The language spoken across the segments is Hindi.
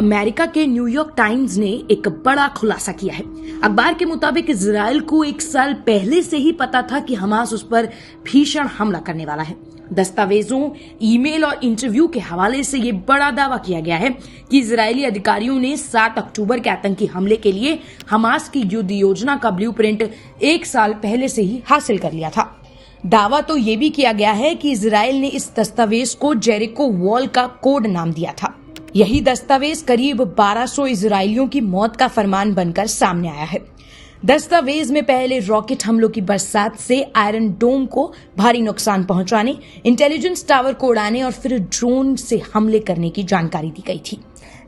अमेरिका के न्यूयॉर्क टाइम्स ने एक बड़ा खुलासा किया है। अखबार के मुताबिक इजराइल को 1 साल पहले से ही पता था कि हमास उस पर भीषण हमला करने वाला है। दस्तावेजों, ईमेल और इंटरव्यू के हवाले से ये बड़ा दावा किया गया है कि इजरायली अधिकारियों ने 7 अक्टूबर के आतंकी हमले के लिए हमास की युद्ध योजना का ब्लूप्रिंट 1 साल पहले से ही हासिल कर लिया था। दावा तो ये भी किया गया है कि इजराइल ने इस दस्तावेज को जेरिको वॉल का कोड नाम दिया था। यही दस्तावेज करीब 1200 इजरायलियों की मौत का फरमान बनकर सामने आया है। दस्तावेज में पहले रॉकेट हमलों की बरसात से आयरन डोम को भारी नुकसान पहुंचाने, इंटेलिजेंस टावर को उड़ाने और फिर ड्रोन से हमले करने की जानकारी दी गई थी।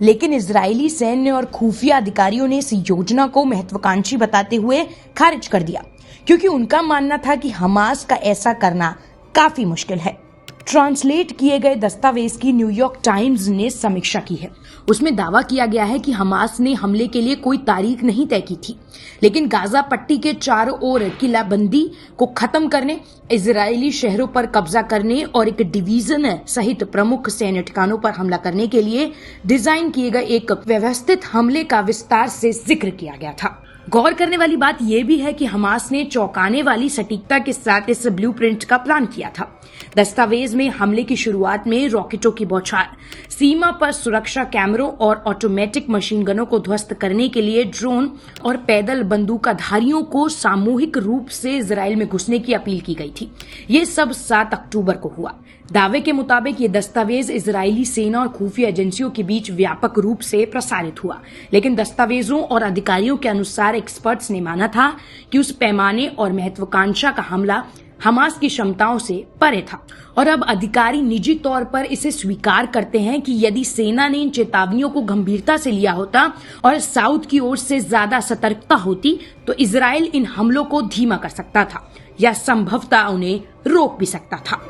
लेकिन इजरायली सैन्य और खुफिया अधिकारियों ने इस योजना को महत्वाकांक्षी बताते हुए खारिज कर दिया, क्योंकि उनका मानना था कि हमास का ऐसा करना काफी मुश्किल है। ट्रांसलेट किए गए दस्तावेज की न्यूयॉर्क टाइम्स ने समीक्षा की है। उसमें दावा किया गया है कि हमास ने हमले के लिए कोई तारीख नहीं तय की थी, लेकिन गाजा पट्टी के चारों ओर किलाबंदी को खत्म करने, इजरायली शहरों पर कब्जा करने और एक डिवीजन सहित प्रमुख सैन्य ठिकानों पर हमला करने के लिए डिजाइन किए गए एक व्यवस्थित हमले का विस्तार से जिक्र किया गया था। गौर करने वाली बात यह भी है कि हमास ने चौंकाने वाली सटीकता के साथ इस ब्लूप्रिंट का प्लान किया था। दस्तावेज में हमले की शुरुआत में रॉकेटों की बौछार, सीमा पर सुरक्षा कैमरों और ऑटोमेटिक मशीन गनों को ध्वस्त करने के लिए ड्रोन और पैदल बंदूकधारियों को सामूहिक रूप से इजराइल में घुसने की अपील की गई थी। ये सब 7 अक्टूबर को हुआ। दावे के मुताबिक ये दस्तावेज इजरायली सेना और खुफिया एजेंसियों के बीच व्यापक रूप से प्रसारित हुआ, लेकिन दस्तावेजों और अधिकारियों के अनुसार एक्सपर्ट्स ने माना था कि उस पैमाने और महत्वाकांक्षा का हमला हमास की क्षमताओं से परे था। और अब अधिकारी निजी तौर पर इसे स्वीकार करते हैं कि यदि सेना ने इन चेतावनियों को गंभीरता से लिया होता और साउथ की ओर से ज्यादा सतर्कता होती तो इजराइल इन हमलों को धीमा कर सकता था या संभवतः उन्हें रोक भी सकता था।